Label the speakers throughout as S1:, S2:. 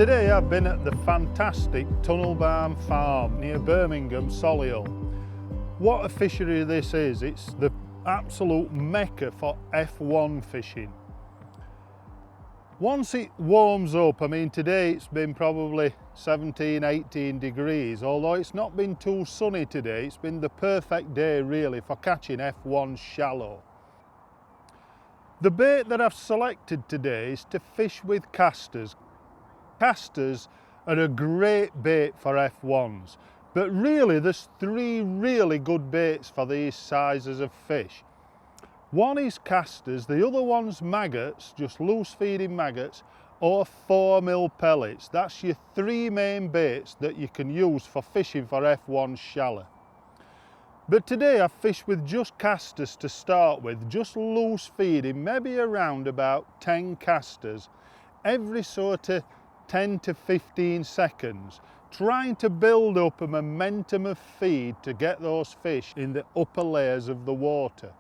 S1: Today I've been at the fantastic Tunnel Barn Farm near Birmingham, Solihull. What a fishery this is. It's the absolute mecca for F1 fishing. Once it warms up, I mean today it's been probably 17, 18 degrees, although it's not been too sunny today, it's been the perfect day really for catching F1 shallow. The bait that I've selected today is to fish with casters. Casters are a great bait for F1s, but really there's three really good baits for these sizes of fish. One is casters, the other one's maggots, just loose feeding maggots, or 4mm pellets. That's your three main baits that you can use for fishing for F1 shallow. But today I've fished with just casters to start with, just loose feeding, maybe around about 10 casters, every sort of 10 to 15 seconds, trying to build up a momentum of feed to get those fish in the upper layers of the water.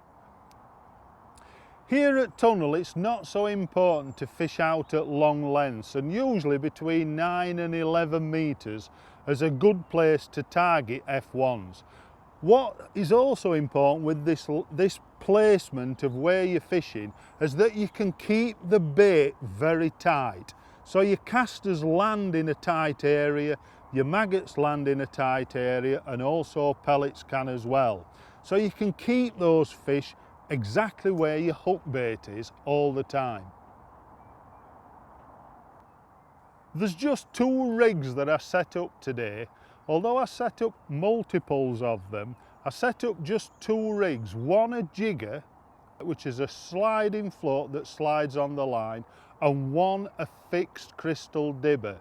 S1: Here at Tunnel it's not so important to fish out at long lengths, and usually between 9 and 11 metres is a good place to target F1s. What is also important with this placement of where you're fishing is that you can keep the bait very tight. So your casters land in a tight area, your maggots land in a tight area, and also pellets can as well. So you can keep those fish exactly where your hook bait is all the time. There's just two rigs that I set up today. Although I set up multiples of them, I set up just two rigs. One a jigger, which is a sliding float that slides on the line, and one a fixed crystal dibber.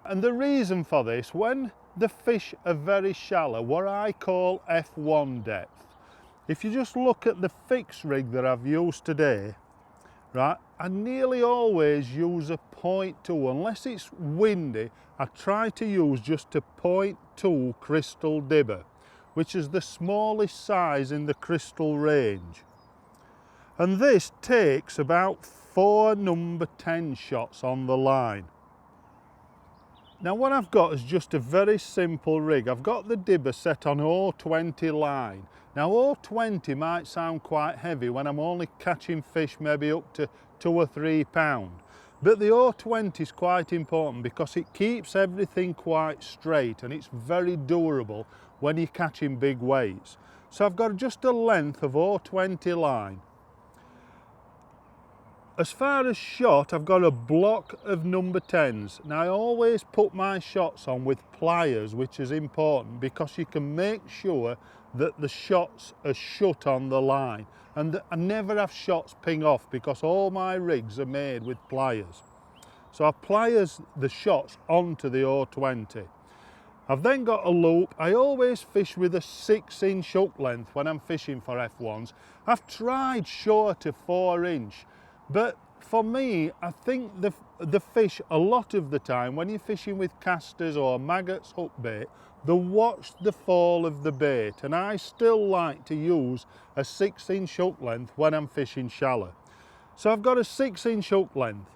S1: And the reason for this, when the fish are very shallow, what I call F1 depth, if you just look at the fixed rig that I've used today, right, I nearly always use a 0.2, unless it's windy, I try to use just a 0.2 crystal dibber, which is the smallest size in the crystal range. And this takes about 4 number 10 shots on the line. Now what I've got is just a very simple rig. I've got the dibber set on 020 line. Now 020 might sound quite heavy when I'm only catching fish maybe up to 2 or 3 pounds. But the 020 is quite important because it keeps everything quite straight and it's very durable when you're catching big weights. So I've got just a length of 020 line. As far as shot, I've got a block of number 10s. Now I always put my shots on with pliers, which is important because you can make sure that the shots are shut on the line. And I never have shots ping off because all my rigs are made with pliers. So I pliers the shots onto the 020. I've then got a loop. I always fish with a 6-inch hook length when I'm fishing for F1s. I've tried short of 4-inch. But for me, I think the fish, a lot of the time, when you're fishing with casters or maggots hook bait, they watch the fall of the bait, and I still like to use a 6-inch hook length when I'm fishing shallow. So I've got a 6-inch hook length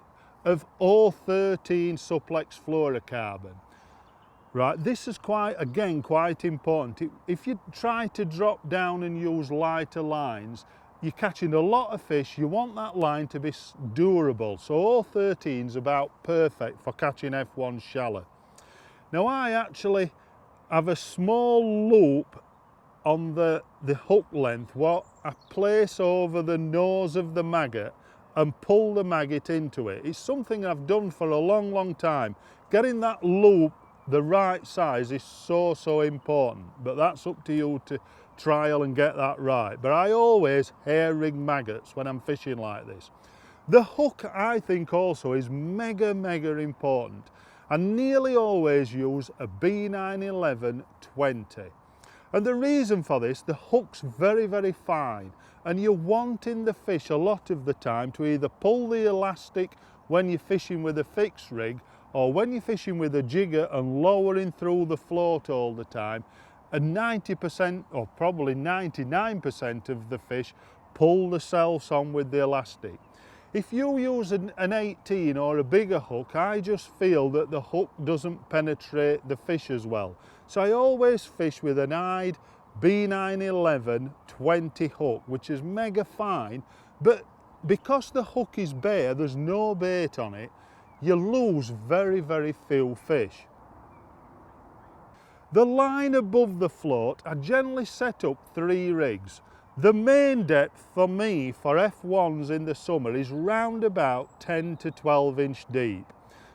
S1: of 013 suplex fluorocarbon. Right, this is quite important. If you try to drop down and use lighter lines, you're catching a lot of fish, you want that line to be durable. So 013 is about perfect for catching F1 shallow. Now I actually have a small loop on the hook length, what I place over the nose of the maggot and pull the maggot into it. It's something I've done for a long time. Getting that loop the right size is so important, but that's up to you to trial and get that right. But I always hair rig maggots when I'm fishing like this. The hook, I think, also is mega important. I nearly always use a B911 20. And the reason for this, the hook's very fine, and you're wanting the fish a lot of the time to either pull the elastic when you're fishing with a fixed rig, or when you're fishing with a jigger and lowering through the float all the time, and 90% or probably 99% of the fish pull themselves on with the elastic. If you use an 18 or a bigger hook, I just feel that the hook doesn't penetrate the fish as well. So I always fish with an eyed B911 20 hook, which is mega fine, but because the hook is bare, there's no bait on it, you lose very, very few fish. The line above the float, I generally set up 3 rigs. The main depth for me for F1s in the summer is round about 10 to 12 inch deep.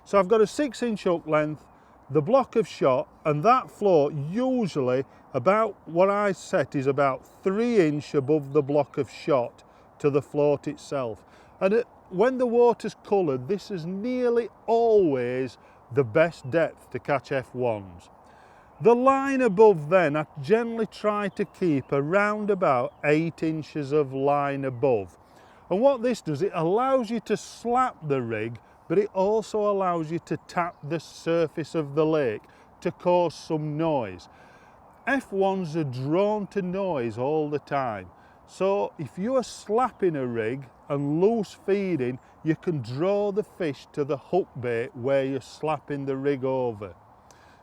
S1: So I've got a 6-inch hook length, the block of shot, and that float usually about what I set is about 3 inch above the block of shot to the float itself. And when the water's coloured, this is nearly always the best depth to catch F1s. The line above then, I generally try to keep around about 8 inches of line above. And what this does, it allows you to slap the rig, but it also allows you to tap the surface of the lake to cause some noise. F1s are drawn to noise all the time. So if you are slapping a rig and loose feeding, you can draw the fish to the hook bait where you're slapping the rig over.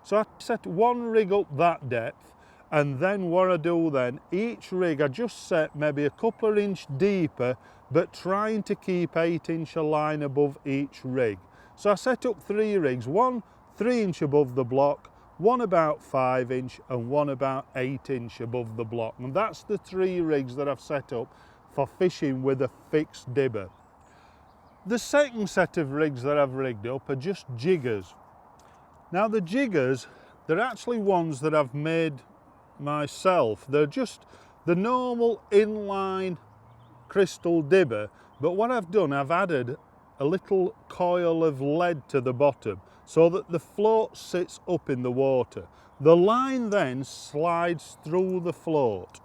S1: So I set one rig up that depth, and then what I do then, each rig I just set maybe a couple of inch deeper, but trying to keep 8 inch line above each rig. So I set up 3 rigs, one 3 inch above the block, one about 5 inch and one about 8 inch above the block. And that's the 3 rigs that I've set up for fishing with a fixed dibber. The second set of rigs that I've rigged up are just jiggers. Now the jiggers, they're actually ones that I've made myself. They're just the normal inline crystal dibber, but what I've done, I've added a little coil of lead to the bottom so that the float sits up in the water. The line then slides through the float.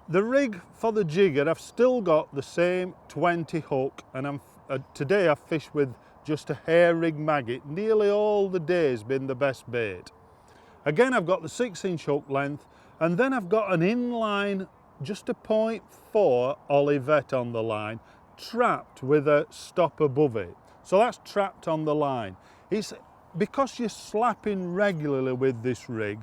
S1: The rig for the jigger, I've still got the same 20 hook, and today I've fished with just a hair rig maggot. Nearly all the days been the best bait. Again, I've got the 6-inch hook length, and then I've got an inline, just a 0.4 Olivet on the line, trapped with a stop above it. So that's trapped on the line. It's because you're slapping regularly with this rig,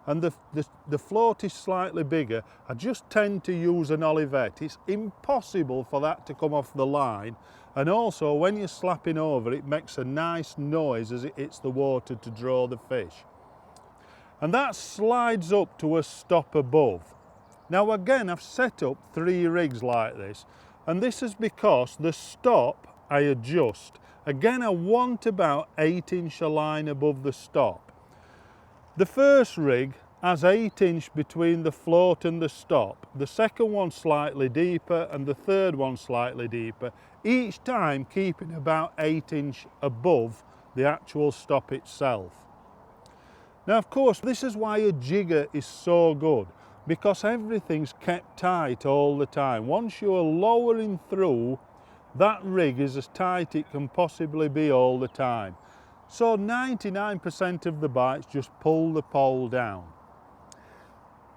S1: and the float is slightly bigger, I just tend to use an Olivet. It's impossible for that to come off the line, and also when you're slapping over, it makes a nice noise as it hits the water to draw the fish. And that slides up to a stop above. Now again, I've set up 3 rigs like this, and this is because the stop I adjust. Again, I want about 8 inch line above the stop. The first rig has 8 inch between the float and the stop. The second one slightly deeper and the third one slightly deeper, each time keeping about 8 inch above the actual stop itself. Now of course, this is why a jigger is so good, because everything's kept tight all the time. Once you're lowering through, that rig is as tight it can possibly be all the time. So 99% of the bites just pull the pole down.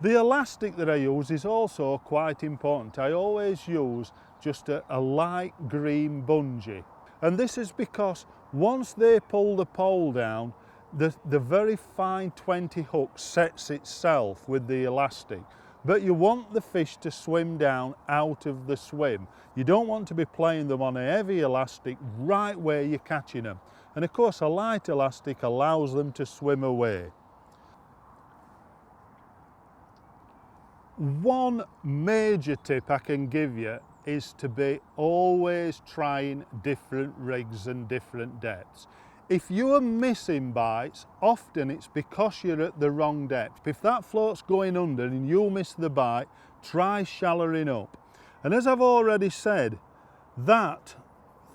S1: The elastic that I use is also quite important. I always use just a light green bungee. And this is because once they pull the pole down, the very fine 20 hook sets itself with the elastic. But you want the fish to swim down out of the swim. You don't want to be playing them on a heavy elastic right where you're catching them. And of course, a light elastic allows them to swim away. One major tip I can give you is to be always trying different rigs and different depths. If you are missing bites, often it's because you're at the wrong depth. If that float's going under and you miss the bite, try shallowing up. And as I've already said, that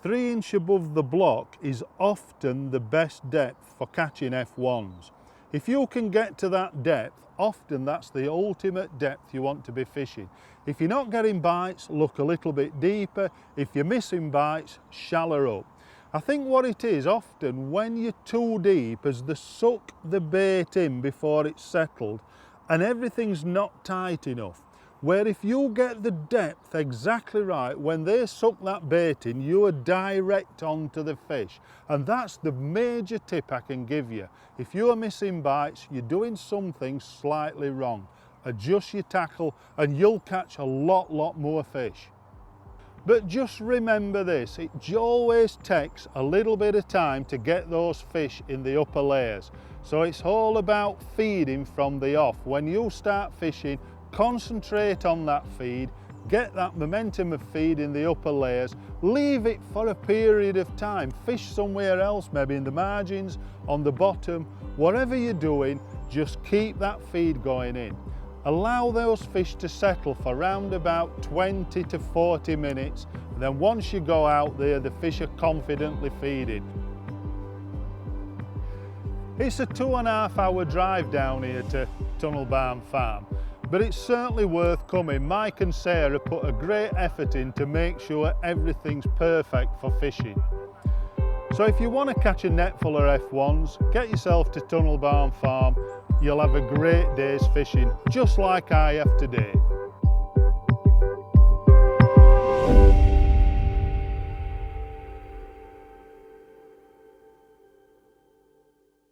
S1: 3 inch above the block is often the best depth for catching F1s. If you can get to that depth, often that's the ultimate depth you want to be fishing. If you're not getting bites, look a little bit deeper. If you're missing bites, shallow up. I think what it is, often when you're too deep, as they suck the bait in before it's settled and everything's not tight enough, where if you get the depth exactly right, when they suck that bait in, you are direct onto the fish. And that's the major tip I can give you. If you're missing bites, you're doing something slightly wrong. Adjust your tackle and you'll catch a lot more fish. But just remember this, it always takes a little bit of time to get those fish in the upper layers. So it's all about feeding from the off. When you start fishing, concentrate on that feed, get that momentum of feed in the upper layers, leave it for a period of time, fish somewhere else, maybe in the margins, on the bottom, whatever you're doing, just keep that feed going in. Allow those fish to settle for around about 20 to 40 minutes, and then once you go out there, the fish are confidently feeding. It's a 2.5 hour drive down here to Tunnel Barn Farm, but it's certainly worth coming. Mike and Sarah put a great effort in to make sure everything's perfect for fishing. So if you want to catch a net full of F1s, get yourself to Tunnel Barn Farm. You'll have a great day's fishing, just like I have today.